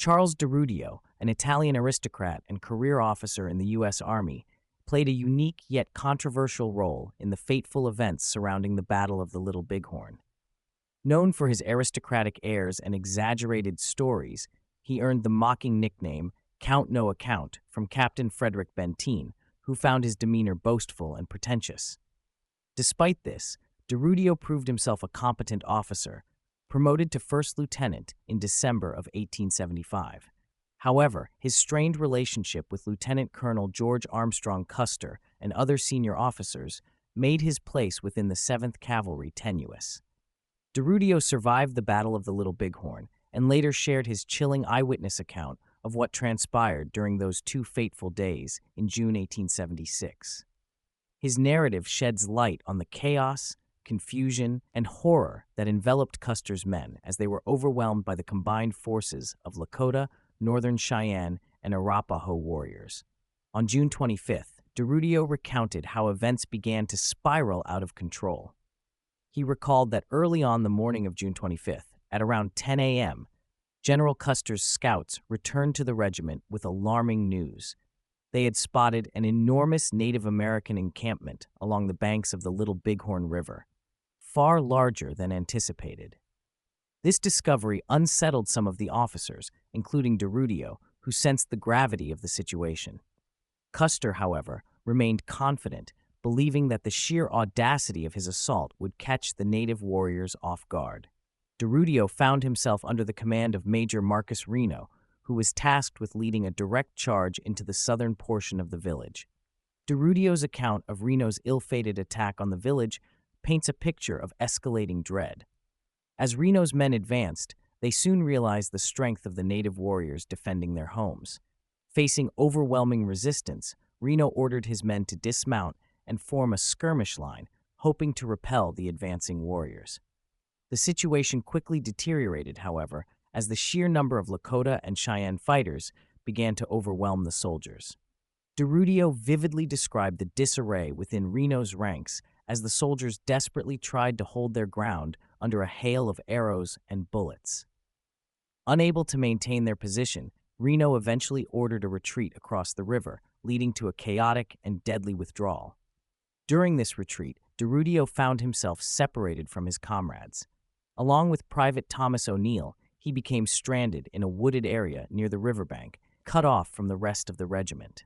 Charles DeRudio, an Italian aristocrat and career officer in the U.S. Army, played a unique yet controversial role in the fateful events surrounding the Battle of the Little Bighorn. Known for his aristocratic airs and exaggerated stories, he earned the mocking nickname Count No Account from Captain Frederick Benteen, who found his demeanor boastful and pretentious. Despite this, DeRudio proved himself a competent officer, promoted to first lieutenant in December of 1875. However, his strained relationship with Lieutenant Colonel George Armstrong Custer and other senior officers made his place within the 7th Cavalry tenuous. DeRudio survived the Battle of the Little Bighorn and later shared his chilling eyewitness account of what transpired during those 2 fateful days in June 1876. His narrative sheds light on the chaos, confusion, and horror that enveloped Custer's men as they were overwhelmed by the combined forces of Lakota, Northern Cheyenne, and Arapaho warriors. On June 25th, DeRudio recounted how events began to spiral out of control. He recalled that early on the morning of June 25th, at around 10 a.m., General Custer's scouts returned to the regiment with alarming news. They had spotted an enormous Native American encampment along the banks of the Little Bighorn River, far larger than anticipated. This discovery unsettled some of the officers, including DeRudio, who sensed the gravity of the situation. Custer, however, remained confident, believing that the sheer audacity of his assault would catch the native warriors off guard. DeRudio found himself under the command of Major Marcus Reno, who was tasked with leading a direct charge into the southern portion of the village. DeRudio's account of Reno's ill-fated attack on the village paints a picture of escalating dread. As Reno's men advanced, they soon realized the strength of the native warriors defending their homes. Facing overwhelming resistance, Reno ordered his men to dismount and form a skirmish line, hoping to repel the advancing warriors. The situation quickly deteriorated, however, as the sheer number of Lakota and Cheyenne fighters began to overwhelm the soldiers. DeRudio vividly described the disarray within Reno's ranks as the soldiers desperately tried to hold their ground under a hail of arrows and bullets. Unable to maintain their position, Reno eventually ordered a retreat across the river, leading to a chaotic and deadly withdrawal. During this retreat, DeRudio found himself separated from his comrades. Along with Private Thomas O'Neill, he became stranded in a wooded area near the riverbank, cut off from the rest of the regiment.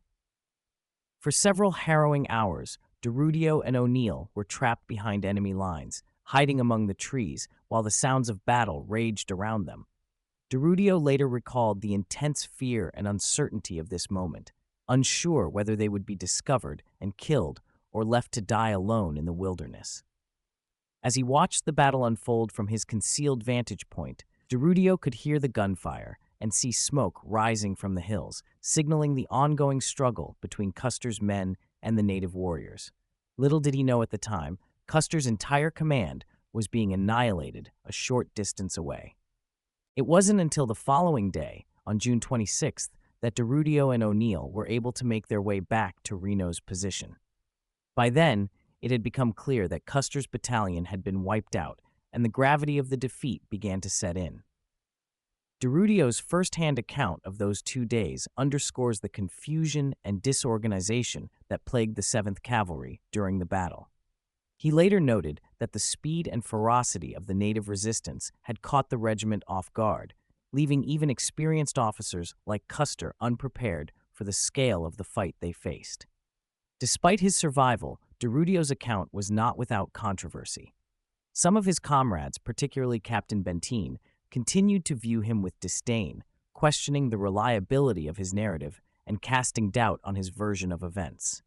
For several harrowing hours, DeRudio and O'Neill were trapped behind enemy lines, hiding among the trees while the sounds of battle raged around them. DeRudio later recalled the intense fear and uncertainty of this moment, unsure whether they would be discovered and killed or left to die alone in the wilderness. As he watched the battle unfold from his concealed vantage point, DeRudio could hear the gunfire and see smoke rising from the hills, signaling the ongoing struggle between Custer's men and the native warriors. Little did he know at the time, Custer's entire command was being annihilated a short distance away. It wasn't until the following day, on June 26th, that DeRudio and O'Neill were able to make their way back to Reno's position. By then, it had become clear that Custer's battalion had been wiped out, and the gravity of the defeat began to set in. DeRudio's first-hand account of those 2 days underscores the confusion and disorganization that plagued the 7th Cavalry during the battle. He later noted that the speed and ferocity of the native resistance had caught the regiment off guard, leaving even experienced officers like Custer unprepared for the scale of the fight they faced. Despite his survival, DeRudio's account was not without controversy. Some of his comrades, particularly Captain Benteen, continued to view him with disdain, questioning the reliability of his narrative and casting doubt on his version of events.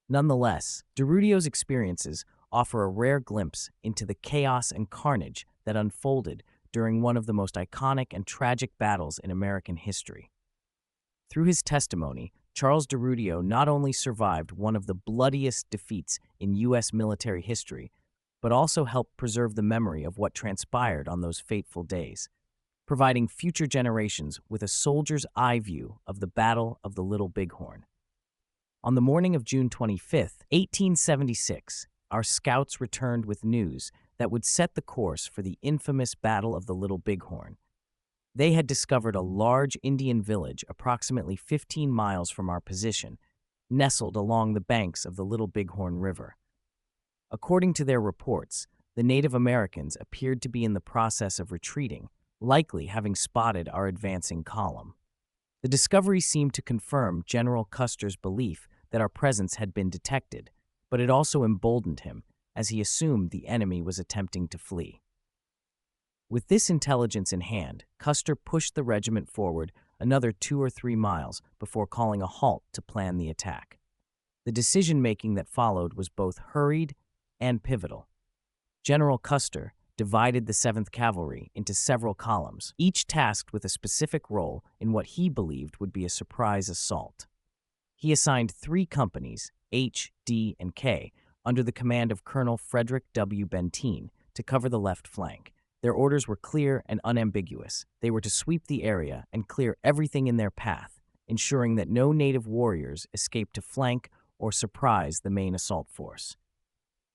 Nonetheless, DeRudio's experiences offer a rare glimpse into the chaos and carnage that unfolded during one of the most iconic and tragic battles in American history. Through his testimony, Charles DeRudio not only survived one of the bloodiest defeats in U.S. military history, but also helped preserve the memory of what transpired on those fateful days, providing future generations with a soldier's eye view of the Battle of the Little Bighorn. On the morning of June 25, 1876, our scouts returned with news that would set the course for the infamous Battle of the Little Bighorn. They had discovered a large Indian village approximately 15 miles from our position, nestled along the banks of the Little Bighorn River. According to their reports, the Native Americans appeared to be in the process of retreating, likely having spotted our advancing column. The discovery seemed to confirm General Custer's belief that our presence had been detected, but it also emboldened him, as he assumed the enemy was attempting to flee. With this intelligence in hand, Custer pushed the regiment forward another 2 or 3 miles before calling a halt to plan the attack. The decision-making that followed was both hurried and pivotal. General Custer divided the 7th Cavalry into several columns, each tasked with a specific role in what he believed would be a surprise assault. He assigned 3 companies, H, D, and K, under the command of Colonel Frederick W. Benteen, to cover the left flank. Their orders were clear and unambiguous. They were to sweep the area and clear everything in their path, ensuring that no native warriors escaped to flank or surprise the main assault force.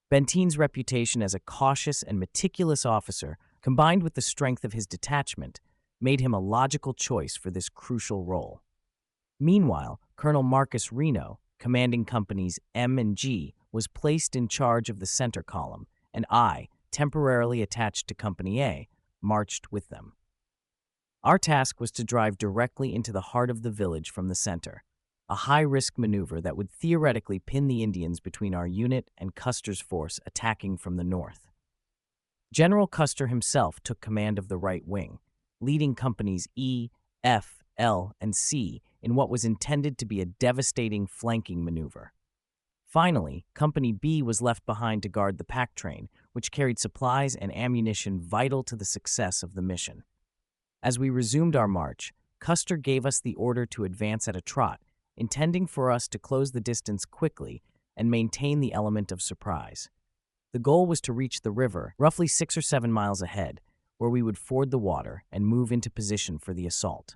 Benteen's reputation as a cautious and meticulous officer, combined with the strength of his detachment, made him a logical choice for this crucial role. Meanwhile, Colonel Marcus Reno, commanding companies M and G, was placed in charge of the center column, and I, temporarily attached to Company A, marched with them. Our task was to drive directly into the heart of the village from the center, a high-risk maneuver that would theoretically pin the Indians between our unit and Custer's force attacking from the north. General Custer himself took command of the right wing, leading companies E, F, L, and C in what was intended to be a devastating flanking maneuver. Finally, Company B was left behind to guard the pack train, which carried supplies and ammunition vital to the success of the mission. As we resumed our march, Custer gave us the order to advance at a trot, intending for us to close the distance quickly and maintain the element of surprise. The goal was to reach the river, roughly 6 or 7 miles ahead, where we would ford the water and move into position for the assault.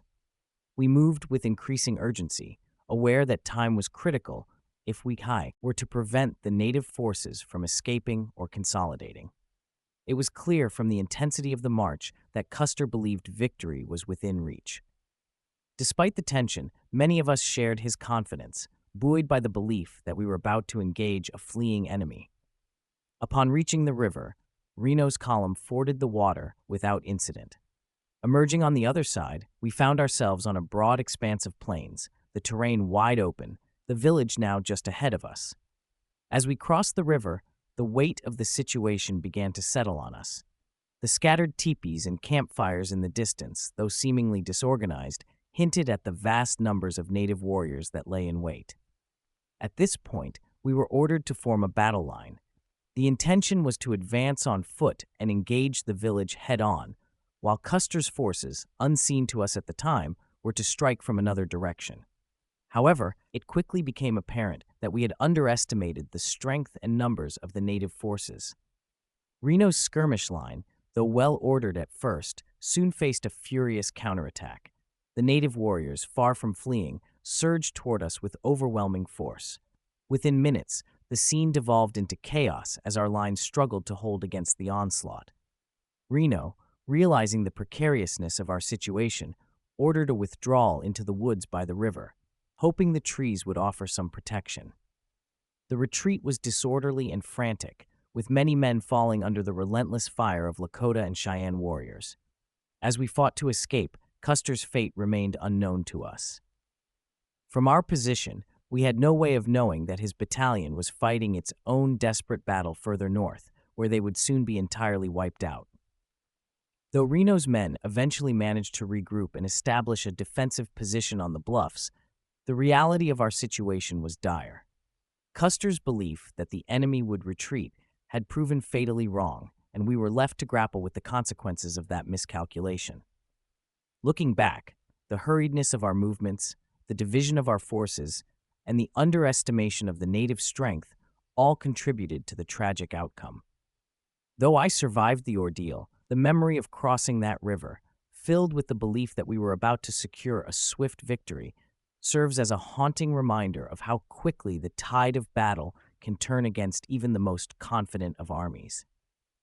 We moved with increasing urgency, aware that time was critical if we were to prevent the native forces from escaping or consolidating. It was clear from the intensity of the march that Custer believed victory was within reach. Despite the tension, many of us shared his confidence, buoyed by the belief that we were about to engage a fleeing enemy. Upon reaching the river, Reno's column forded the water without incident. Emerging on the other side, we found ourselves on a broad expanse of plains, the terrain wide open, the village now just ahead of us. As we crossed the river, the weight of the situation began to settle on us. The scattered teepees and campfires in the distance, though seemingly disorganized, hinted at the vast numbers of native warriors that lay in wait. At this point, we were ordered to form a battle line. The intention was to advance on foot and engage the village head-on, while Custer's forces, unseen to us at the time, were to strike from another direction. However, it quickly became apparent that we had underestimated the strength and numbers of the native forces. Reno's skirmish line, though well-ordered at first, soon faced a furious counterattack. The native warriors, far from fleeing, surged toward us with overwhelming force. Within minutes, the scene devolved into chaos as our line struggled to hold against the onslaught. Reno, realizing the precariousness of our situation, ordered a withdrawal into the woods by the river, hoping the trees would offer some protection. The retreat was disorderly and frantic, with many men falling under the relentless fire of Lakota and Cheyenne warriors. As we fought to escape, Custer's fate remained unknown to us. From our position, we had no way of knowing that his battalion was fighting its own desperate battle further north, where they would soon be entirely wiped out. Though Reno's men eventually managed to regroup and establish a defensive position on the bluffs, the reality of our situation was dire. Custer's belief that the enemy would retreat had proven fatally wrong, and we were left to grapple with the consequences of that miscalculation. Looking back, the hurriedness of our movements, the division of our forces, and the underestimation of the native strength all contributed to the tragic outcome. Though I survived the ordeal, the memory of crossing that river, filled with the belief that we were about to secure a swift victory, serves as a haunting reminder of how quickly the tide of battle can turn against even the most confident of armies.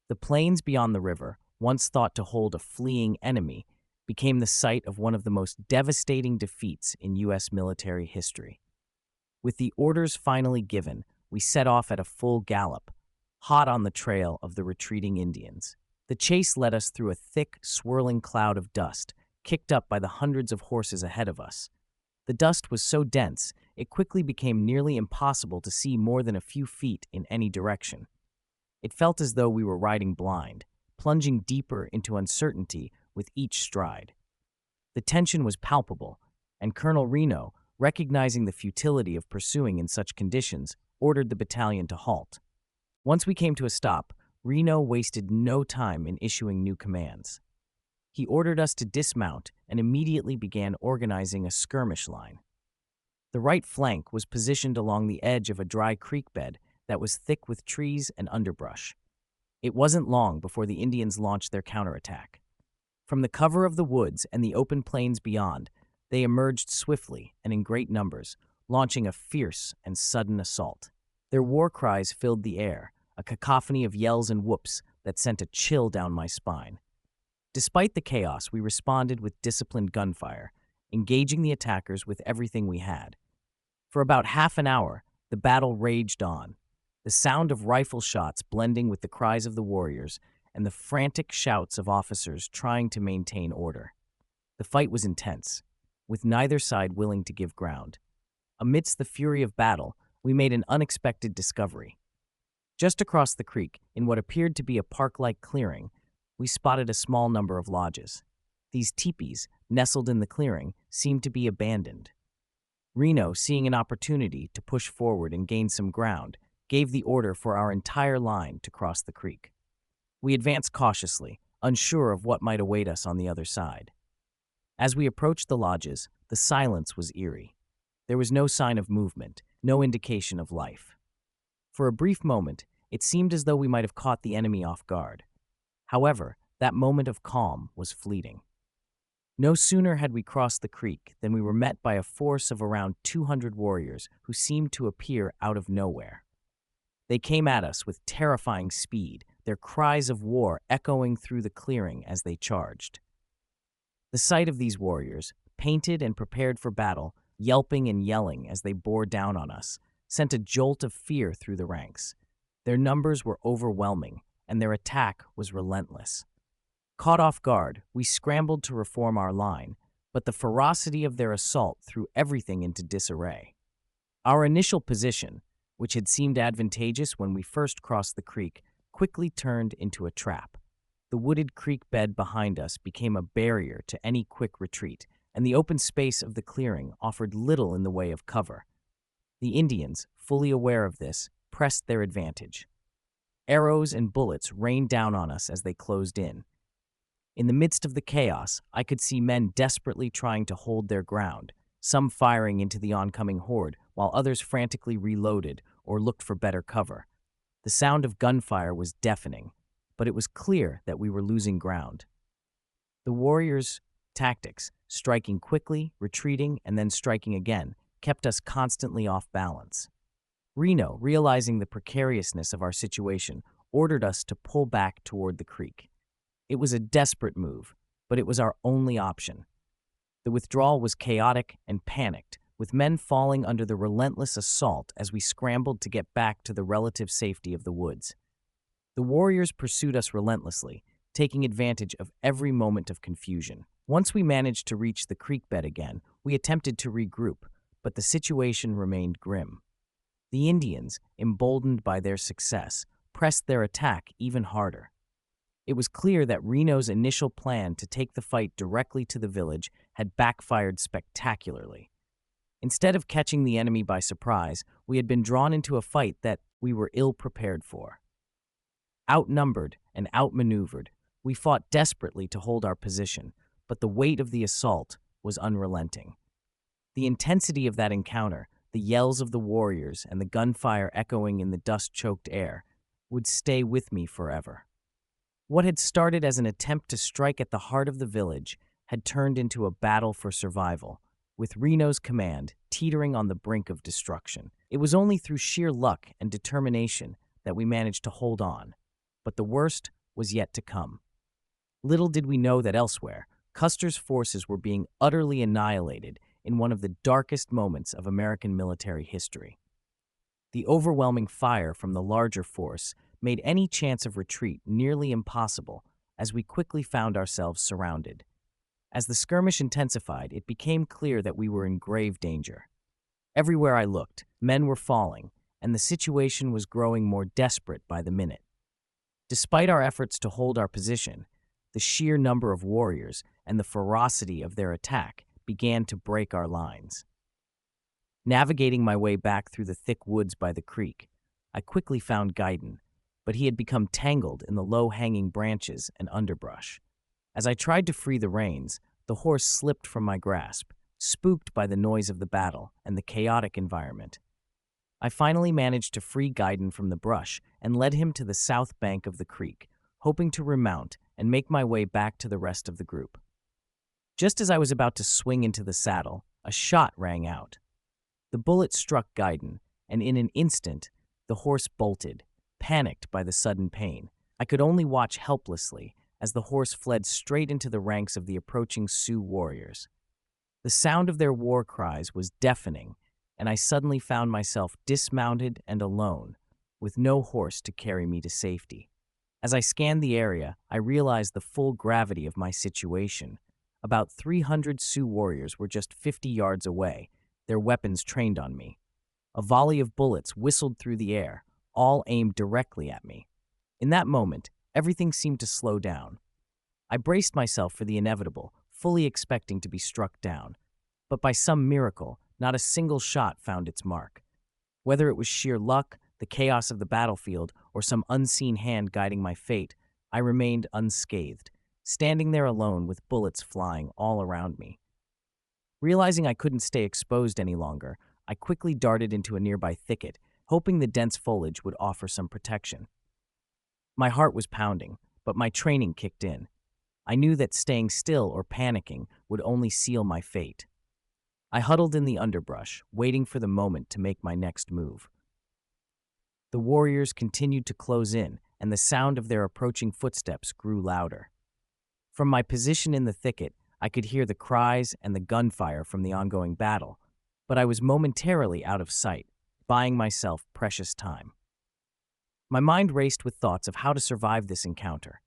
The plains beyond the river, once thought to hold a fleeing enemy, became the site of one of the most devastating defeats in U.S. military history. With the orders finally given, we set off at a full gallop, hot on the trail of the retreating Indians. The chase led us through a thick, swirling cloud of dust, kicked up by the hundreds of horses ahead of us. The dust was so dense, it quickly became nearly impossible to see more than a few feet in any direction. It felt as though we were riding blind, plunging deeper into uncertainty with each stride. The tension was palpable, and Colonel Reno, recognizing the futility of pursuing in such conditions, ordered the battalion to halt. Once we came to a stop, Reno wasted no time in issuing new commands. He ordered us to dismount and immediately began organizing a skirmish line. The right flank was positioned along the edge of a dry creek bed that was thick with trees and underbrush. It wasn't long before the Indians launched their counterattack. From the cover of the woods and the open plains beyond, they emerged swiftly and in great numbers, launching a fierce and sudden assault. Their war cries filled the air, a cacophony of yells and whoops that sent a chill down my spine. Despite the chaos, we responded with disciplined gunfire, engaging the attackers with everything we had. For about half an hour, the battle raged on, the sound of rifle shots blending with the cries of the warriors and the frantic shouts of officers trying to maintain order. The fight was intense, with neither side willing to give ground. Amidst the fury of battle, we made an unexpected discovery. Just across the creek, in what appeared to be a park-like clearing, we spotted a small number of lodges. These teepees, nestled in the clearing, seemed to be abandoned. Reno, seeing an opportunity to push forward and gain some ground, gave the order for our entire line to cross the creek. We advanced cautiously, unsure of what might await us on the other side. As we approached the lodges, the silence was eerie. There was no sign of movement, no indication of life. For a brief moment, it seemed as though we might have caught the enemy off guard. However, that moment of calm was fleeting. No sooner had we crossed the creek than we were met by a force of around 200 warriors who seemed to appear out of nowhere. They came at us with terrifying speed, their cries of war echoing through the clearing as they charged. The sight of these warriors, painted and prepared for battle, yelping and yelling as they bore down on us, sent a jolt of fear through the ranks. Their numbers were overwhelming, and their attack was relentless. Caught off guard, we scrambled to reform our line, but the ferocity of their assault threw everything into disarray. Our initial position, which had seemed advantageous when we first crossed the creek, quickly turned into a trap. The wooded creek bed behind us became a barrier to any quick retreat, and the open space of the clearing offered little in the way of cover. The Indians, fully aware of this, pressed their advantage. Arrows and bullets rained down on us as they closed in. In the midst of the chaos, I could see men desperately trying to hold their ground, some firing into the oncoming horde, while others frantically reloaded or looked for better cover. The sound of gunfire was deafening, but it was clear that we were losing ground. The warriors' tactics, striking quickly, retreating, and then striking again, kept us constantly off balance. Reno, realizing the precariousness of our situation, ordered us to pull back toward the creek. It was a desperate move, but it was our only option. The withdrawal was chaotic and panicked, with men falling under the relentless assault as we scrambled to get back to the relative safety of the woods. The warriors pursued us relentlessly, taking advantage of every moment of confusion. Once we managed to reach the creek bed again, we attempted to regroup, but the situation remained grim. The Indians, emboldened by their success, pressed their attack even harder. It was clear that Reno's initial plan to take the fight directly to the village had backfired spectacularly. Instead of catching the enemy by surprise, we had been drawn into a fight that we were ill prepared for. Outnumbered and outmaneuvered, we fought desperately to hold our position, but the weight of the assault was unrelenting. The intensity of that encounter, the yells of the warriors and the gunfire echoing in the dust-choked air, would stay with me forever. What had started as an attempt to strike at the heart of the village had turned into a battle for survival, with Reno's command teetering on the brink of destruction. It was only through sheer luck and determination that we managed to hold on, but the worst was yet to come. Little did we know that elsewhere, Custer's forces were being utterly annihilated in one of the darkest moments of American military history. The overwhelming fire from the larger force made any chance of retreat nearly impossible as we quickly found ourselves surrounded. As the skirmish intensified, it became clear that we were in grave danger. Everywhere I looked, men were falling, and the situation was growing more desperate by the minute. Despite our efforts to hold our position, the sheer number of warriors and the ferocity of their attack began to break our lines. Navigating my way back through the thick woods by the creek, I quickly found Gaiden, but he had become tangled in the low-hanging branches and underbrush. As I tried to free the reins, the horse slipped from my grasp, spooked by the noise of the battle and the chaotic environment. I finally managed to free Gaiden from the brush and led him to the south bank of the creek, hoping to remount and make my way back to the rest of the group. Just as I was about to swing into the saddle, a shot rang out. The bullet struck Gaiden, and in an instant, the horse bolted, panicked by the sudden pain. I could only watch helplessly as the horse fled straight into the ranks of the approaching Sioux warriors. The sound of their war cries was deafening, and I suddenly found myself dismounted and alone, with no horse to carry me to safety. As I scanned the area, I realized the full gravity of my situation. About 300 Sioux warriors were just 50 yards away, their weapons trained on me. A volley of bullets whistled through the air, all aimed directly at me. In that moment, everything seemed to slow down. I braced myself for the inevitable, fully expecting to be struck down. But by some miracle, not a single shot found its mark. Whether it was sheer luck, the chaos of the battlefield, or some unseen hand guiding my fate, I remained unscathed, standing there alone with bullets flying all around me. Realizing I couldn't stay exposed any longer, I quickly darted into a nearby thicket, hoping the dense foliage would offer some protection. My heart was pounding, but my training kicked in. I knew that staying still or panicking would only seal my fate. I huddled in the underbrush, waiting for the moment to make my next move. The warriors continued to close in, and the sound of their approaching footsteps grew louder. From my position in the thicket, I could hear the cries and the gunfire from the ongoing battle, but I was momentarily out of sight, buying myself precious time. My mind raced with thoughts of how to survive this encounter.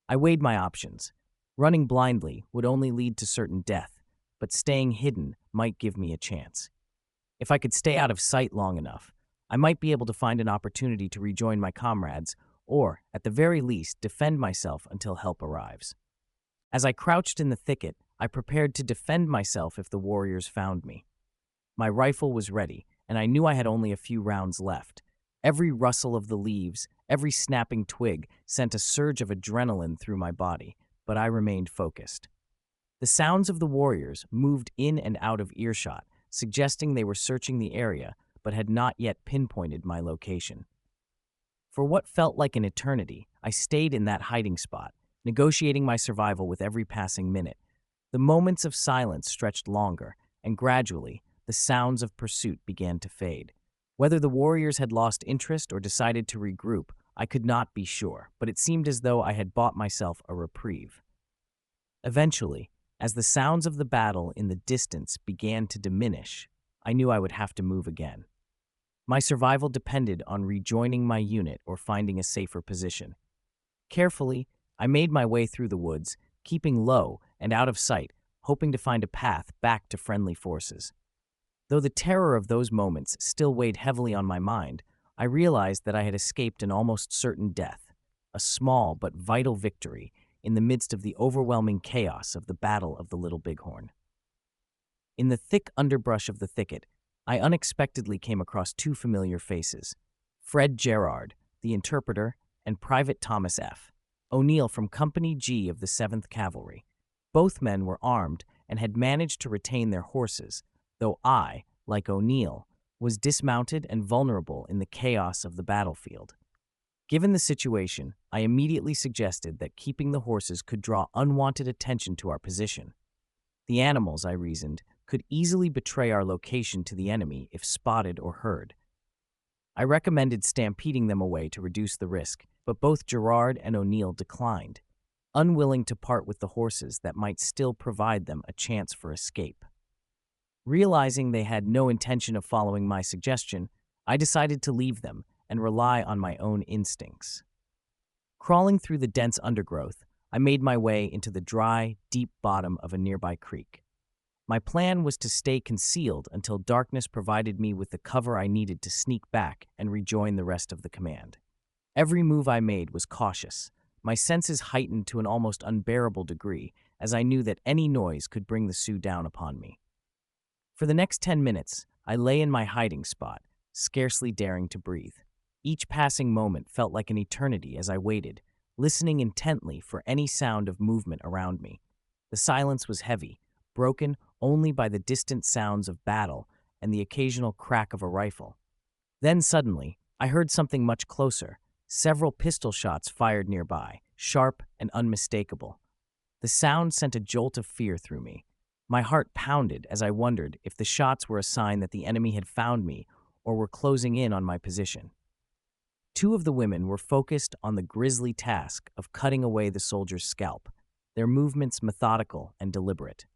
I weighed my options. Running blindly would only lead to certain death, but staying hidden might give me a chance. If I could stay out of sight long enough, I might be able to find an opportunity to rejoin my comrades, or, at the very least, defend myself until help arrives. As I crouched in the thicket, I prepared to defend myself if the warriors found me. My rifle was ready, and I knew I had only a few rounds left. Every rustle of the leaves, every snapping twig sent a surge of adrenaline through my body, but I remained focused. The sounds of the warriors moved in and out of earshot, suggesting they were searching the area, but had not yet pinpointed my location. For what felt like an eternity, I stayed in that hiding spot, negotiating my survival with every passing minute. The moments of silence stretched longer, and gradually, the sounds of pursuit began to fade. Whether the warriors had lost interest or decided to regroup, I could not be sure, but it seemed as though I had bought myself a reprieve. Eventually, as the sounds of the battle in the distance began to diminish, I knew I would have to move again. My survival depended on rejoining my unit or finding a safer position. Carefully, I made my way through the woods, keeping low and out of sight, hoping to find a path back to friendly forces. Though the terror of those moments still weighed heavily on my mind, I realized that I had escaped an almost certain death, a small but vital victory in the midst of the overwhelming chaos of the Battle of the Little Bighorn. In the thick underbrush of the thicket, I unexpectedly came across two familiar faces: Fred Gerard, the interpreter, and Private Thomas F. O'Neill from Company G of the 7th Cavalry. Both men were armed and had managed to retain their horses, though I, like O'Neill, was dismounted and vulnerable in the chaos of the battlefield. Given the situation, I immediately suggested that keeping the horses could draw unwanted attention to our position. The animals, I reasoned, could easily betray our location to the enemy if spotted or heard. I recommended stampeding them away to reduce the risk, but both Gerard and O'Neill declined. unwilling to part with the horses that might still provide them a chance for escape. Realizing they had no intention of following my suggestion, I decided to leave them and rely on my own instincts. Crawling through the dense undergrowth, I made my way into the dry, deep bottom of a nearby creek. My plan was to stay concealed until darkness provided me with the cover I needed to sneak back and rejoin the rest of the command. Every move I made was cautious, my senses heightened to an almost unbearable degree, as I knew that any noise could bring the Sioux down upon me. For the next 10 minutes, I lay in my hiding spot, scarcely daring to breathe. Each passing moment felt like an eternity as I waited, listening intently for any sound of movement around me. The silence was heavy, broken only by the distant sounds of battle and the occasional crack of a rifle. Then suddenly, I heard something much closer, several pistol shots fired nearby, sharp and unmistakable. The sound sent a jolt of fear through me. My heart pounded as I wondered if the shots were a sign that the enemy had found me or were closing in on my position. Two of the women were focused on the grisly task of cutting away the soldier's scalp, their movements methodical and deliberate.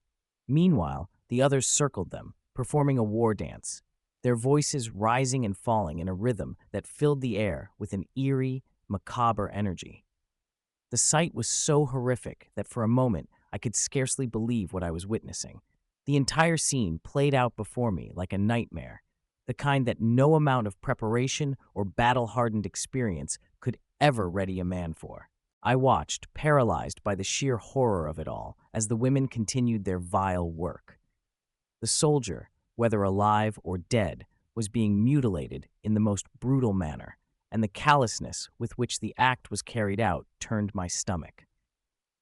Meanwhile, the others circled them, performing a war dance, their voices rising and falling in a rhythm that filled the air with an eerie, macabre energy. The sight was so horrific that for a moment I could scarcely believe what I was witnessing. The entire scene played out before me like a nightmare, the kind that no amount of preparation or battle-hardened experience could ever ready a man for. I watched, paralyzed by the sheer horror of it all, as the women continued their vile work. The soldier, whether alive or dead, was being mutilated in the most brutal manner, and the callousness with which the act was carried out turned my stomach.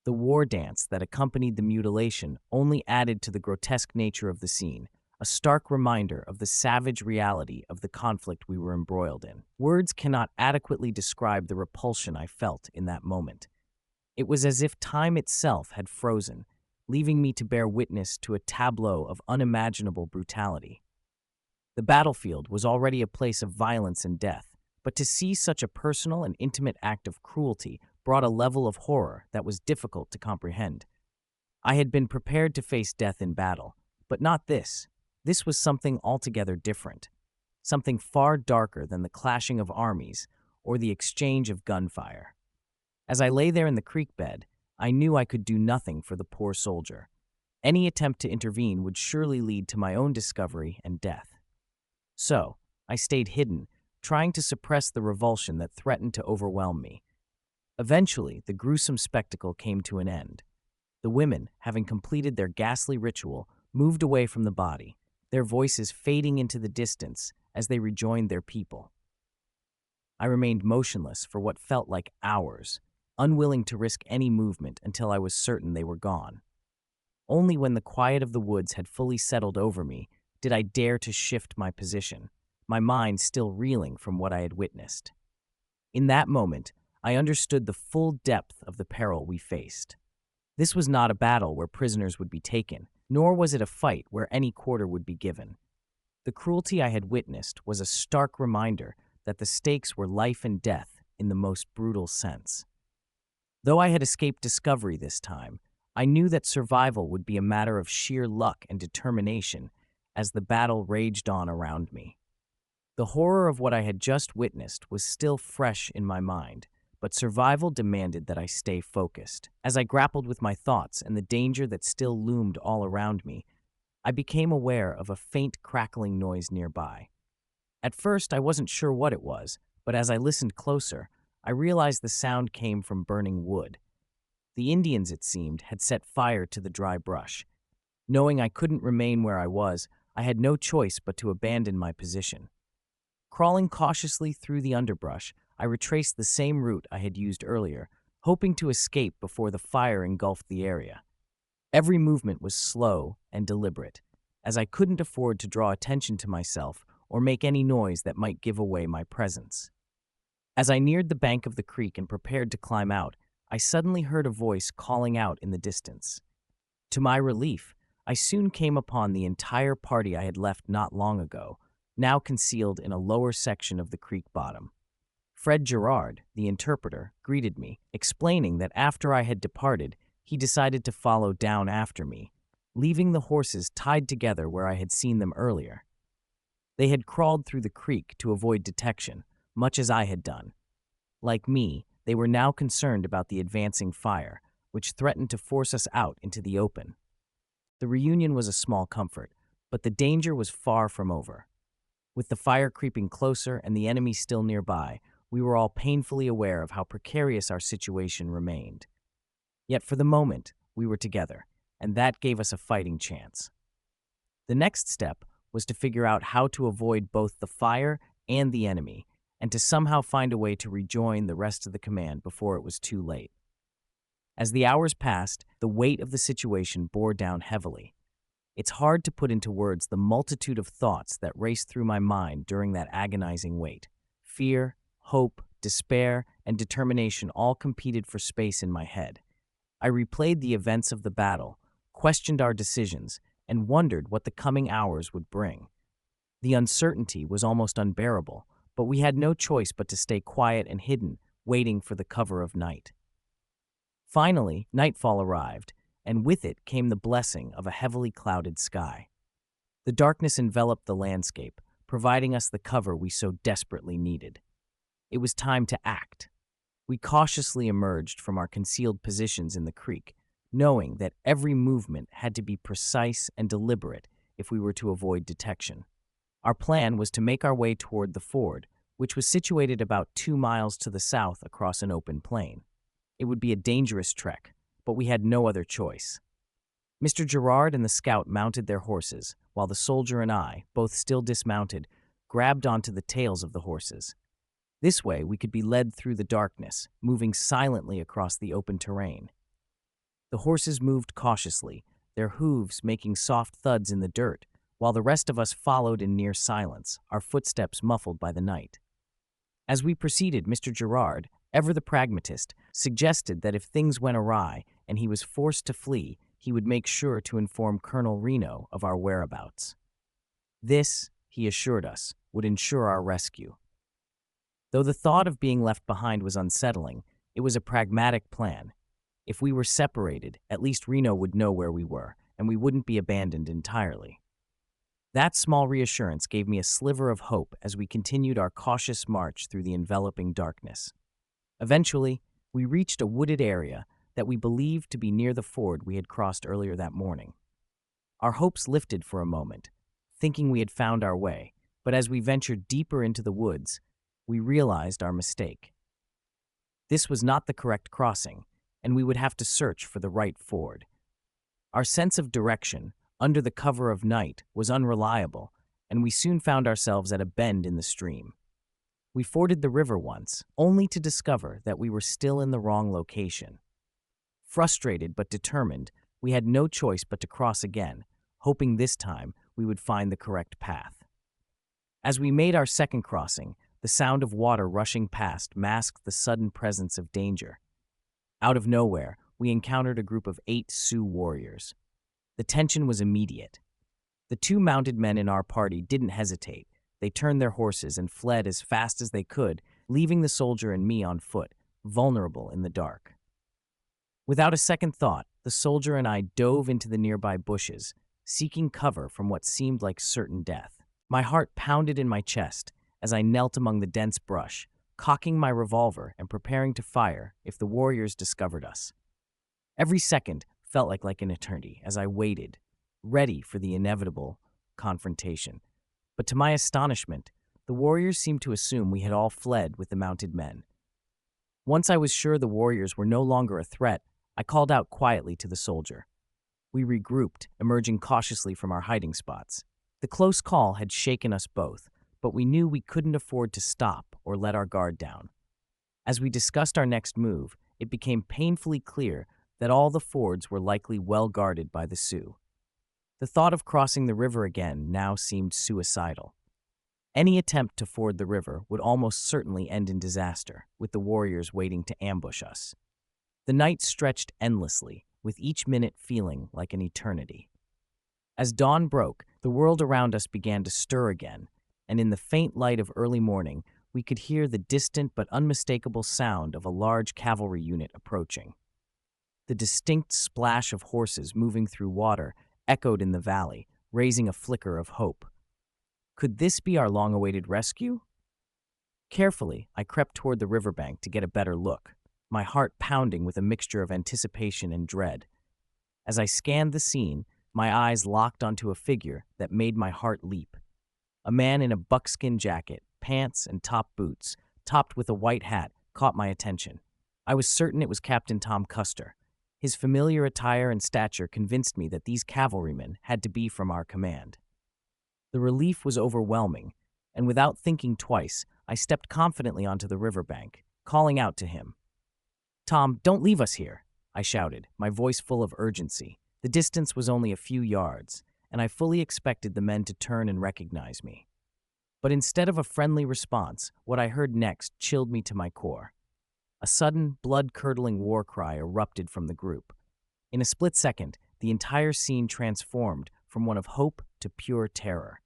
The war dance that accompanied the mutilation only added to the grotesque nature of the scene, a stark reminder of the savage reality of the conflict we were embroiled in. Words cannot adequately describe the repulsion I felt in that moment. It was as if time itself had frozen, leaving me to bear witness to a tableau of unimaginable brutality. The battlefield was already a place of violence and death, but to see such a personal and intimate act of cruelty brought a level of horror that was difficult to comprehend. I had been prepared to face death in battle, but not this. This was something altogether different, something far darker than the clashing of armies or the exchange of gunfire. As I lay there in the creek bed, I knew I could do nothing for the poor soldier. Any attempt to intervene would surely lead to my own discovery and death. So, I stayed hidden, trying to suppress the revulsion that threatened to overwhelm me. Eventually, the gruesome spectacle came to an end. The women, having completed their ghastly ritual, moved away from the body, their voices fading into the distance as they rejoined their people. I remained motionless for what felt like hours, unwilling to risk any movement until I was certain they were gone. Only when the quiet of the woods had fully settled over me did I dare to shift my position, my mind still reeling from what I had witnessed. In that moment, I understood the full depth of the peril we faced. This was not a battle where prisoners would be taken, nor was it a fight where any quarter would be given. The cruelty I had witnessed was a stark reminder that the stakes were life and death in the most brutal sense. Though I had escaped discovery this time, I knew that survival would be a matter of sheer luck and determination as the battle raged on around me. The horror of what I had just witnessed was still fresh in my mind, but survival demanded that I stay focused. As I grappled with my thoughts and the danger that still loomed all around me, I became aware of a faint crackling noise nearby. At first, I wasn't sure what it was, but as I listened closer, I realized the sound came from burning wood. The Indians, it seemed, had set fire to the dry brush. Knowing I couldn't remain where I was, I had no choice but to abandon my position. Crawling cautiously through the underbrush, I retraced the same route I had used earlier, hoping to escape before the fire engulfed the area. Every movement was slow and deliberate, as I couldn't afford to draw attention to myself or make any noise that might give away my presence. As I neared the bank of the creek and prepared to climb out, I suddenly heard a voice calling out in the distance. To my relief, I soon came upon the entire party I had left not long ago, now concealed in a lower section of the creek bottom. Fred Gerard, the interpreter, greeted me, explaining that after I had departed, he decided to follow down after me, leaving the horses tied together where I had seen them earlier. They had crawled through the creek to avoid detection, much as I had done. Like me, they were now concerned about the advancing fire, which threatened to force us out into the open. The reunion was a small comfort, but the danger was far from over. With the fire creeping closer and the enemy still nearby, we were all painfully aware of how precarious our situation remained. Yet for the moment, we were together, and that gave us a fighting chance. The next step was to figure out how to avoid both the fire and the enemy, and to somehow find a way to rejoin the rest of the command before it was too late. As the hours passed, the weight of the situation bore down heavily. It's hard to put into words the multitude of thoughts that raced through my mind during that agonizing wait. Fear, hope, despair, and determination all competed for space in my head. I replayed the events of the battle, questioned our decisions, and wondered what the coming hours would bring. The uncertainty was almost unbearable, but we had no choice but to stay quiet and hidden, waiting for the cover of night. Finally, nightfall arrived, and with it came the blessing of a heavily clouded sky. The darkness enveloped the landscape, providing us the cover we so desperately needed. It was time to act. We cautiously emerged from our concealed positions in the creek, knowing that every movement had to be precise and deliberate if we were to avoid detection. Our plan was to make our way toward the ford, which was situated about 2 miles to the south across an open plain. It would be a dangerous trek, but we had no other choice. Mr. Gerard and the scout mounted their horses, while the soldier and I, both still dismounted, grabbed onto the tails of the horses. This way, we could be led through the darkness, moving silently across the open terrain. The horses moved cautiously, their hooves making soft thuds in the dirt, while the rest of us followed in near silence, our footsteps muffled by the night. As we proceeded, Mr. Gerard, ever the pragmatist, suggested that if things went awry and he was forced to flee, he would make sure to inform Colonel Reno of our whereabouts. This, he assured us, would ensure our rescue. Though the thought of being left behind was unsettling, it was a pragmatic plan. If we were separated, at least Reno would know where we were, and we wouldn't be abandoned entirely. That small reassurance gave me a sliver of hope as we continued our cautious march through the enveloping darkness. Eventually, we reached a wooded area that we believed to be near the ford we had crossed earlier that morning. Our hopes lifted for a moment, thinking we had found our way, but as we ventured deeper into the woods, we realized our mistake. This was not the correct crossing, and we would have to search for the right ford. Our sense of direction, under the cover of night, was unreliable, and we soon found ourselves at a bend in the stream. We forded the river once, only to discover that we were still in the wrong location. Frustrated but determined, we had no choice but to cross again, hoping this time we would find the correct path. As we made our second crossing, the sound of water rushing past masked the sudden presence of danger. Out of nowhere, we encountered a group of 8 Sioux warriors. The tension was immediate. The 2 mounted men in our party didn't hesitate. They turned their horses and fled as fast as they could, leaving the soldier and me on foot, vulnerable in the dark. Without a second thought, the soldier and I dove into the nearby bushes, seeking cover from what seemed like certain death. My heart pounded in my chest as I knelt among the dense brush, cocking my revolver and preparing to fire if the warriors discovered us. Every second felt like an eternity as I waited, ready for the inevitable confrontation. But to my astonishment, the warriors seemed to assume we had all fled with the mounted men. Once I was sure the warriors were no longer a threat, I called out quietly to the soldier. We regrouped, emerging cautiously from our hiding spots. The close call had shaken us both, but we knew we couldn't afford to stop or let our guard down. As we discussed our next move, it became painfully clear that all the fords were likely well guarded by the Sioux. The thought of crossing the river again now seemed suicidal. Any attempt to ford the river would almost certainly end in disaster, with the warriors waiting to ambush us. The night stretched endlessly, with each minute feeling like an eternity. As dawn broke, the world around us began to stir again, and in the faint light of early morning, we could hear the distant but unmistakable sound of a large cavalry unit approaching. The distinct splash of horses moving through water echoed in the valley, raising a flicker of hope. Could this be our long-awaited rescue? Carefully, I crept toward the riverbank to get a better look, my heart pounding with a mixture of anticipation and dread. As I scanned the scene, my eyes locked onto a figure that made my heart leap. A man in a buckskin jacket, pants, and top boots, topped with a white hat, caught my attention. I was certain it was Captain Tom Custer. His familiar attire and stature convinced me that these cavalrymen had to be from our command. The relief was overwhelming, and without thinking twice, I stepped confidently onto the riverbank, calling out to him. "Tom, don't leave us here," I shouted, my voice full of urgency. The distance was only a few yards, and I fully expected the men to turn and recognize me. But instead of a friendly response, what I heard next chilled me to my core. A sudden, blood-curdling war cry erupted from the group. In a split second, the entire scene transformed from one of hope to pure terror.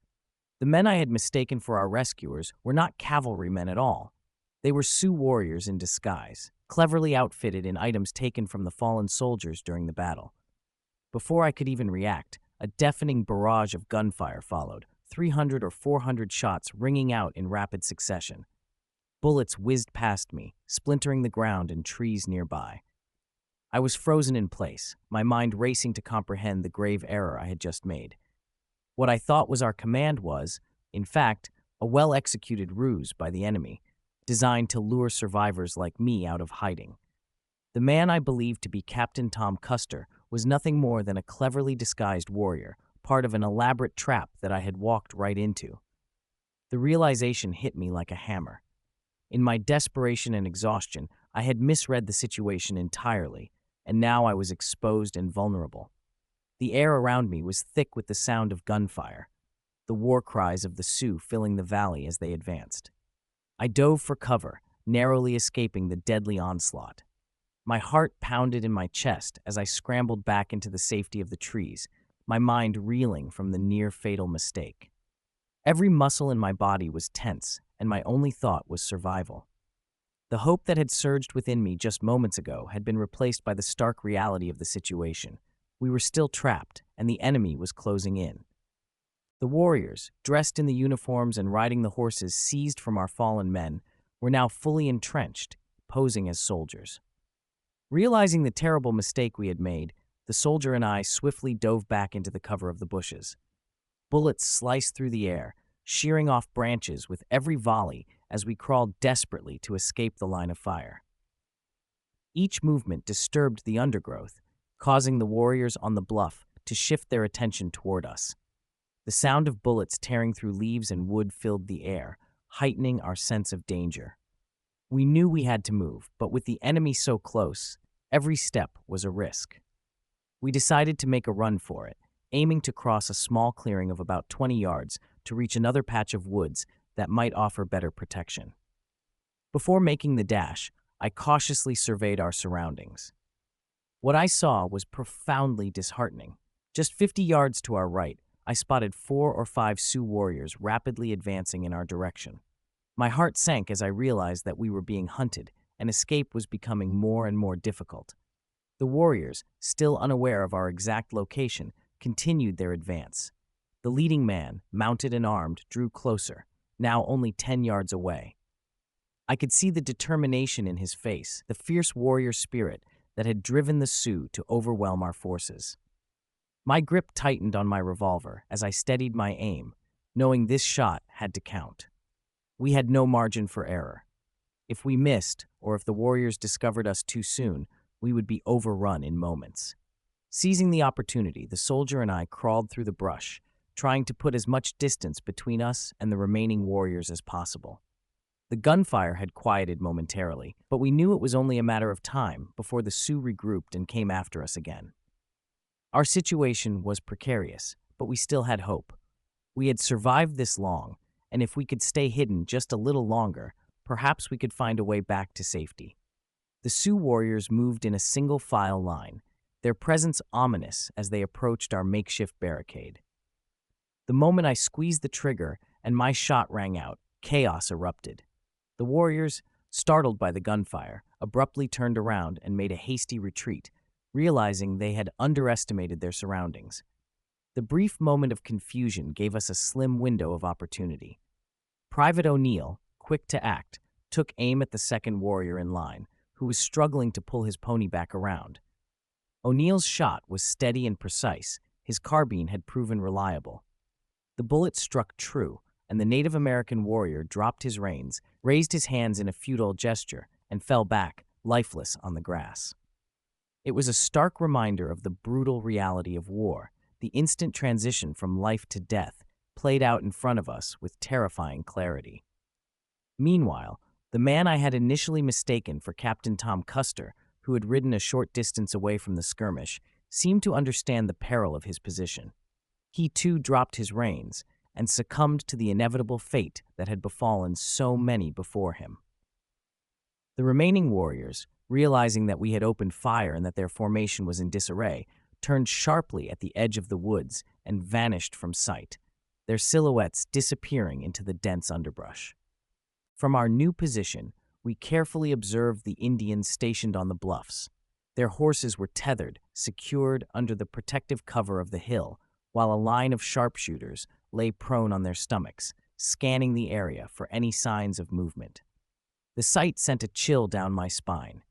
The men I had mistaken for our rescuers were not cavalrymen at all. They were Sioux warriors in disguise, cleverly outfitted in items taken from the fallen soldiers during the battle. Before I could even react, a deafening barrage of gunfire followed, 300 or 400 shots ringing out in rapid succession. Bullets whizzed past me, splintering the ground and trees nearby. I was frozen in place, my mind racing to comprehend the grave error I had just made. What I thought was our command was, in fact, a well-executed ruse by the enemy, designed to lure survivors like me out of hiding. The man I believed to be Captain Tom Custer was nothing more than a cleverly disguised warrior, part of an elaborate trap that I had walked right into. The realization hit me like a hammer. In my desperation and exhaustion, I had misread the situation entirely, and now I was exposed and vulnerable. The air around me was thick with the sound of gunfire, the war cries of the Sioux filling the valley as they advanced. I dove for cover, narrowly escaping the deadly onslaught. My heart pounded in my chest as I scrambled back into the safety of the trees, my mind reeling from the near-fatal mistake. Every muscle in my body was tense, and my only thought was survival. The hope that had surged within me just moments ago had been replaced by the stark reality of the situation. We were still trapped, and the enemy was closing in. The warriors, dressed in the uniforms and riding the horses seized from our fallen men, were now fully entrenched, posing as soldiers. Realizing the terrible mistake we had made, the soldier and I swiftly dove back into the cover of the bushes. Bullets sliced through the air, shearing off branches with every volley as we crawled desperately to escape the line of fire. Each movement disturbed the undergrowth, causing the warriors on the bluff to shift their attention toward us. The sound of bullets tearing through leaves and wood filled the air, heightening our sense of danger. We knew we had to move, but with the enemy so close, every step was a risk. We decided to make a run for it, aiming to cross a small clearing of about 20 yards to reach another patch of woods that might offer better protection. Before making the dash, I cautiously surveyed our surroundings. What I saw was profoundly disheartening. Just 50 yards to our right, I spotted 4 or 5 Sioux warriors rapidly advancing in our direction. My heart sank as I realized that we were being hunted, and escape was becoming more and more difficult. The warriors, still unaware of our exact location, continued their advance. The leading man, mounted and armed, drew closer, now only 10 yards away. I could see the determination in his face, the fierce warrior spirit that had driven the Sioux to overwhelm our forces. My grip tightened on my revolver as I steadied my aim, knowing this shot had to count. We had no margin for error. If we missed, or if the warriors discovered us too soon, we would be overrun in moments. Seizing the opportunity, the soldier and I crawled through the brush, trying to put as much distance between us and the remaining warriors as possible. The gunfire had quieted momentarily, but we knew it was only a matter of time before the Sioux regrouped and came after us again. Our situation was precarious, but we still had hope. We had survived this long, and if we could stay hidden just a little longer, perhaps we could find a way back to safety. The Sioux warriors moved in a single-file line, their presence ominous as they approached our makeshift barricade. The moment I squeezed the trigger and my shot rang out, chaos erupted. The warriors, startled by the gunfire, abruptly turned around and made a hasty retreat, realizing they had underestimated their surroundings. The brief moment of confusion gave us a slim window of opportunity. Private O'Neill, quick to act, took aim at the second warrior in line, who was struggling to pull his pony back around. O'Neill's shot was steady and precise. His carbine had proven reliable. The bullet struck true, and the Native American warrior dropped his reins, raised his hands in a futile gesture, and fell back, lifeless on the grass. It was a stark reminder of the brutal reality of war. The instant transition from life to death played out in front of us with terrifying clarity. Meanwhile, the man I had initially mistaken for Captain Tom Custer, who had ridden a short distance away from the skirmish, seemed to understand the peril of his position. He too dropped his reins and succumbed to the inevitable fate that had befallen so many before him. The remaining warriors, realizing that we had opened fire and that their formation was in disarray, turned sharply at the edge of the woods and vanished from sight, their silhouettes disappearing into the dense underbrush. From our new position, we carefully observed the Indians stationed on the bluffs. Their horses were tethered, secured under the protective cover of the hill, while a line of sharpshooters lay prone on their stomachs, scanning the area for any signs of movement. The sight sent a chill down my spine.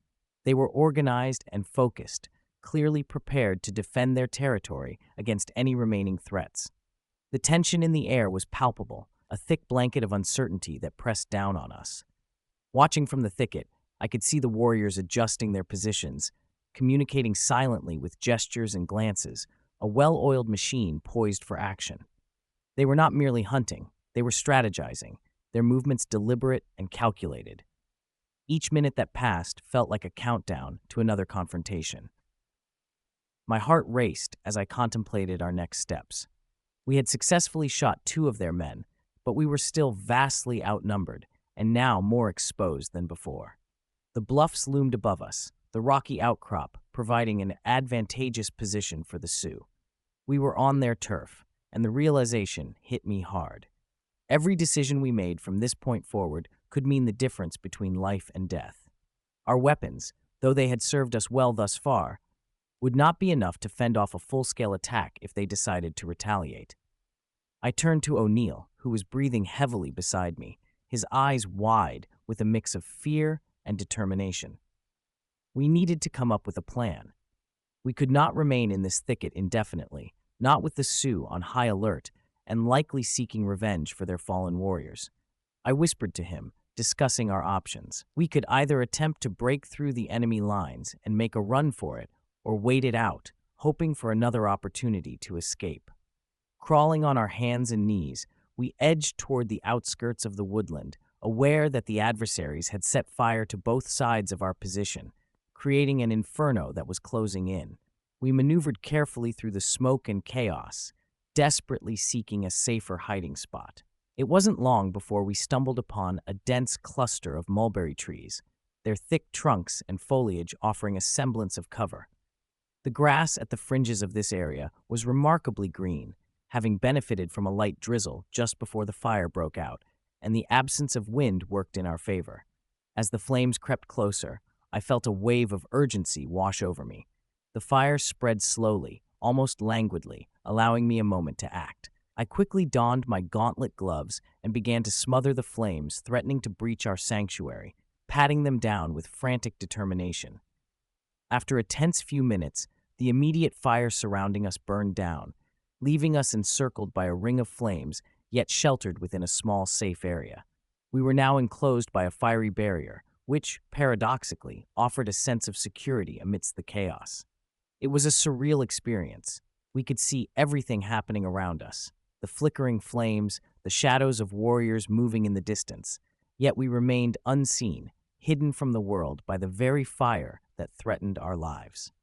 They were organized and focused, clearly prepared to defend their territory against any remaining threats. The tension in the air was palpable, a thick blanket of uncertainty that pressed down on us. Watching from the thicket, I could see the warriors adjusting their positions, communicating silently with gestures and glances, a well-oiled machine poised for action. They were not merely hunting, they were strategizing, their movements deliberate and calculated. Each minute that passed felt like a countdown to another confrontation. My heart raced as I contemplated our next steps. We had successfully shot 2 of their men, but we were still vastly outnumbered and now more exposed than before. The bluffs loomed above us, the rocky outcrop providing an advantageous position for the Sioux. We were on their turf, and the realization hit me hard. Every decision we made from this point forward could mean the difference between life and death. Our weapons, though they had served us well thus far, would not be enough to fend off a full-scale attack if they decided to retaliate. I turned to O'Neill, who was breathing heavily beside me, his eyes wide with a mix of fear and determination. We needed to come up with a plan. We could not remain in this thicket indefinitely, not with the Sioux on high alert and likely seeking revenge for their fallen warriors. I whispered to him, discussing our options. We could either attempt to break through the enemy lines and make a run for it, or wait it out, hoping for another opportunity to escape. Crawling on our hands and knees, we edged toward the outskirts of the woodland, aware that the adversaries had set fire to both sides of our position, creating an inferno that was closing in. We maneuvered carefully through the smoke and chaos, desperately seeking a safer hiding spot. It wasn't long before we stumbled upon a dense cluster of mulberry trees, their thick trunks and foliage offering a semblance of cover. The grass at the fringes of this area was remarkably green, having benefited from a light drizzle just before the fire broke out, and the absence of wind worked in our favor. As the flames crept closer, I felt a wave of urgency wash over me. The fire spread slowly, almost languidly, allowing me a moment to act. I quickly donned my gauntlet gloves and began to smother the flames threatening to breach our sanctuary, patting them down with frantic determination. After a tense few minutes, the immediate fire surrounding us burned down, leaving us encircled by a ring of flames, yet sheltered within a small, safe area. We were now enclosed by a fiery barrier, which, paradoxically, offered a sense of security amidst the chaos. It was a surreal experience. We could see everything happening around us, the flickering flames, the shadows of warriors moving in the distance, yet we remained unseen, hidden from the world by the very fire that threatened our lives.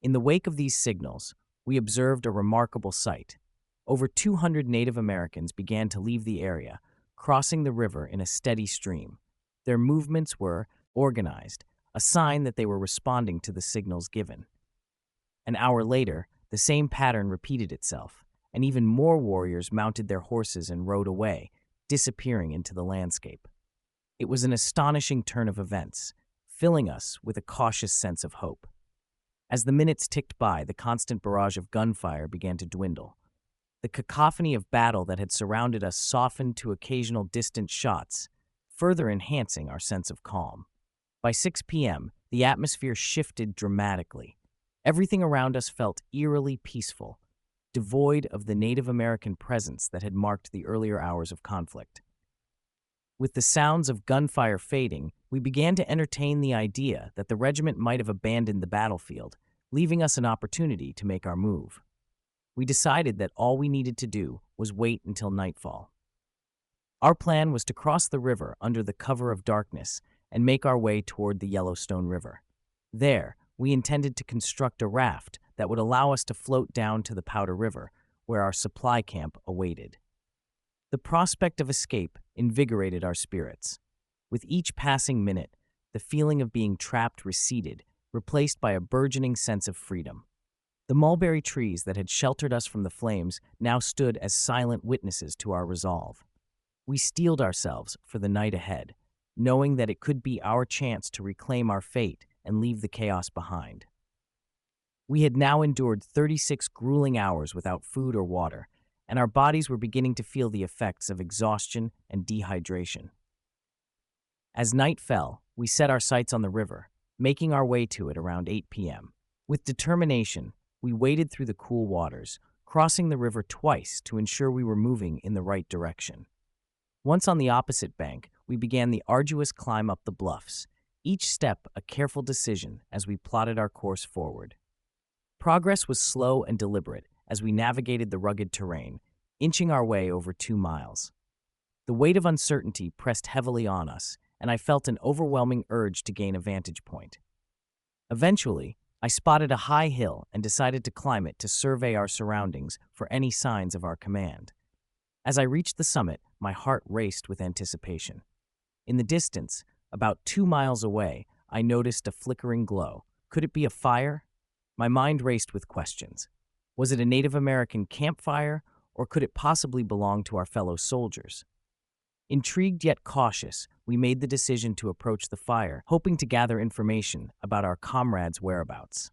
In the wake of these signals, we observed a remarkable sight. Over 200 Native Americans began to leave the area, crossing the river in a steady stream. Their movements were organized, a sign that they were responding to the signals given. An hour later, the same pattern repeated itself, and even more warriors mounted their horses and rode away, disappearing into the landscape. It was an astonishing turn of events, filling us with a cautious sense of hope. As the minutes ticked by, the constant barrage of gunfire began to dwindle. The cacophony of battle that had surrounded us softened to occasional distant shots, further enhancing our sense of calm. By 6 p.m., the atmosphere shifted dramatically. Everything around us felt eerily peaceful, devoid of the Native American presence that had marked the earlier hours of conflict. With the sounds of gunfire fading, we began to entertain the idea that the regiment might have abandoned the battlefield, leaving us an opportunity to make our move. We decided that all we needed to do was wait until nightfall. Our plan was to cross the river under the cover of darkness and make our way toward the Yellowstone River. There, we intended to construct a raft that would allow us to float down to the Powder River, where our supply camp awaited. The prospect of escape invigorated our spirits. With each passing minute, the feeling of being trapped receded, replaced by a burgeoning sense of freedom. The mulberry trees that had sheltered us from the flames now stood as silent witnesses to our resolve. We steeled ourselves for the night ahead, knowing that it could be our chance to reclaim our fate and leave the chaos behind. We had now endured 36 grueling hours without food or water, and our bodies were beginning to feel the effects of exhaustion and dehydration. As night fell, we set our sights on the river, making our way to it around 8 p.m. With determination, we waded through the cool waters, crossing the river twice to ensure we were moving in the right direction. Once on the opposite bank, we began the arduous climb up the bluffs, each step a careful decision as we plotted our course forward. Progress was slow and deliberate as we navigated the rugged terrain, inching our way over 2 miles. The weight of uncertainty pressed heavily on us, and I felt an overwhelming urge to gain a vantage point. Eventually, I spotted a high hill and decided to climb it to survey our surroundings for any signs of our command. As I reached the summit, my heart raced with anticipation. In the distance, about 2 miles away, I noticed a flickering glow. Could it be a fire? My mind raced with questions. Was it a Native American campfire, or could it possibly belong to our fellow soldiers? Intrigued yet cautious, we made the decision to approach the fire, hoping to gather information about our comrades' whereabouts.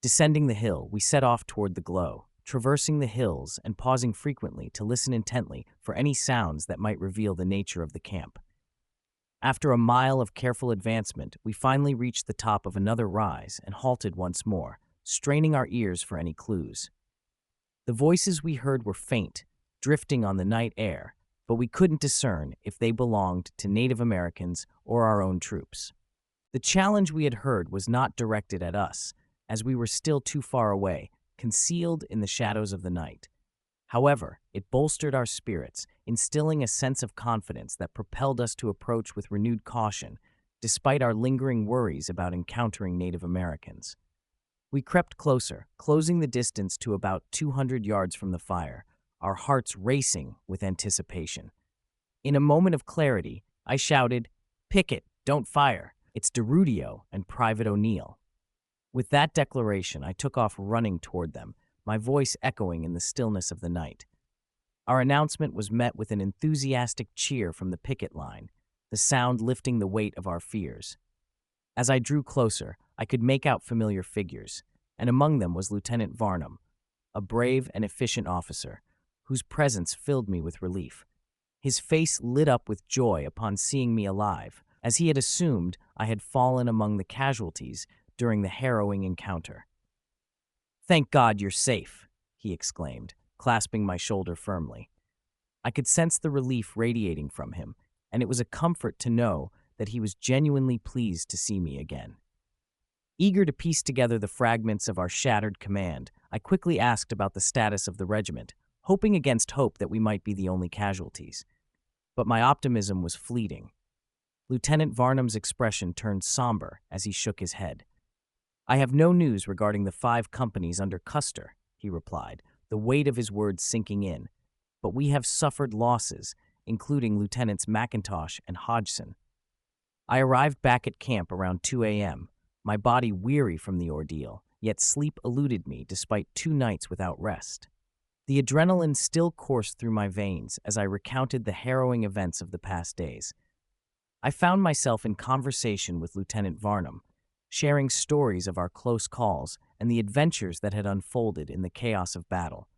Descending the hill, we set off toward the glow, traversing the hills and pausing frequently to listen intently for any sounds that might reveal the nature of the camp. After a mile of careful advancement, we finally reached the top of another rise and halted once more, straining our ears for any clues. The voices we heard were faint, drifting on the night air, but we couldn't discern if they belonged to Native Americans or our own troops. The challenge we had heard was not directed at us, as we were still too far away, concealed in the shadows of the night. However, it bolstered our spirits, instilling a sense of confidence that propelled us to approach with renewed caution, despite our lingering worries about encountering Native Americans. We crept closer, closing the distance to about 200 yards from the fire, our hearts racing with anticipation. In a moment of clarity, I shouted, "Pickett, don't fire. It's DeRudio and Private O'Neill." With that declaration, I took off running toward them, my voice echoing in the stillness of the night. Our announcement was met with an enthusiastic cheer from the picket line, the sound lifting the weight of our fears. As I drew closer, I could make out familiar figures, and among them was Lieutenant Varnum, a brave and efficient officer, whose presence filled me with relief. His face lit up with joy upon seeing me alive, as he had assumed I had fallen among the casualties during the harrowing encounter. "Thank God you're safe," he exclaimed, clasping my shoulder firmly. I could sense the relief radiating from him, and it was a comfort to know that he was genuinely pleased to see me again. Eager to piece together the fragments of our shattered command, I quickly asked about the status of the regiment, hoping against hope that we might be the only casualties. But my optimism was fleeting. Lieutenant Varnum's expression turned somber as he shook his head. "I have no news regarding the 5 companies under Custer," he replied, the weight of his words sinking in. "But we have suffered losses, including Lieutenants McIntosh and Hodgson." I arrived back at camp around 2 a.m., my body weary from the ordeal, yet sleep eluded me despite 2 nights without rest. The adrenaline still coursed through my veins as I recounted the harrowing events of the past days. I found myself in conversation with Lieutenant Varnum, sharing stories of our close calls and the adventures that had unfolded in the chaos of battle.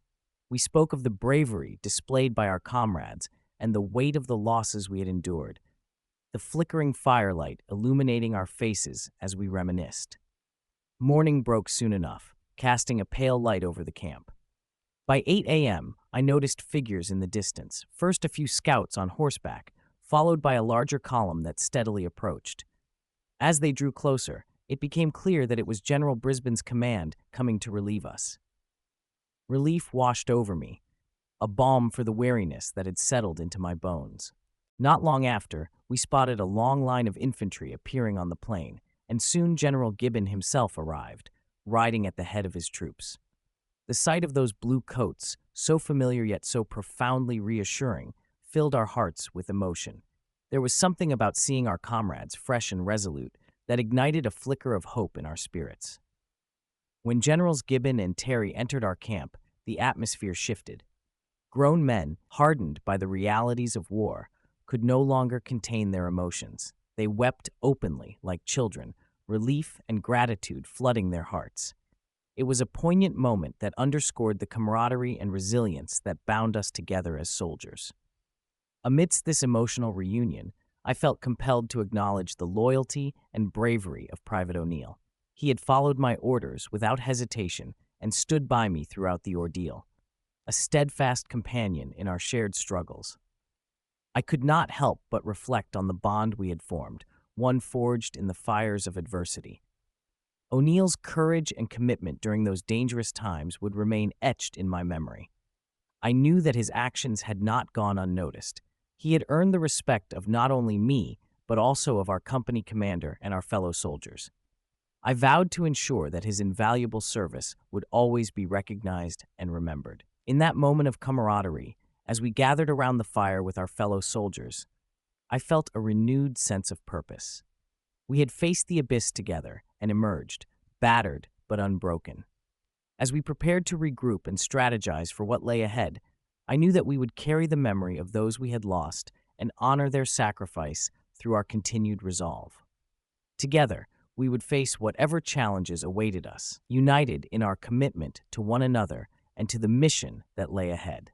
We spoke of the bravery displayed by our comrades and the weight of the losses we had endured, the flickering firelight illuminating our faces as we reminisced. Morning broke soon enough, casting a pale light over the camp. By 8 a.m., I noticed figures in the distance, first a few scouts on horseback, followed by a larger column that steadily approached. As they drew closer, it became clear that it was General Brisbane's command coming to relieve us. Relief washed over me, a balm for the weariness that had settled into my bones. Not long after, we spotted a long line of infantry appearing on the plain, and soon General Gibbon himself arrived, riding at the head of his troops. The sight of those blue coats, so familiar yet so profoundly reassuring, filled our hearts with emotion. There was something about seeing our comrades fresh and resolute that ignited a flicker of hope in our spirits. When Generals Gibbon and Terry entered our camp, the atmosphere shifted. Grown men, hardened by the realities of war, could no longer contain their emotions. They wept openly, like children, relief and gratitude flooding their hearts. It was a poignant moment that underscored the camaraderie and resilience that bound us together as soldiers. Amidst this emotional reunion, I felt compelled to acknowledge the loyalty and bravery of Private O'Neill. He had followed my orders without hesitation and stood by me throughout the ordeal, a steadfast companion in our shared struggles. I could not help but reflect on the bond we had formed, one forged in the fires of adversity. O'Neill's courage and commitment during those dangerous times would remain etched in my memory. I knew that his actions had not gone unnoticed. He had earned the respect of not only me, but also of our company commander and our fellow soldiers. I vowed to ensure that his invaluable service would always be recognized and remembered. In that moment of camaraderie, as we gathered around the fire with our fellow soldiers, I felt a renewed sense of purpose. We had faced the abyss together and emerged, battered but unbroken. As we prepared to regroup and strategize for what lay ahead, I knew that we would carry the memory of those we had lost and honor their sacrifice through our continued resolve. Together, we would face whatever challenges awaited us, united in our commitment to one another and to the mission that lay ahead.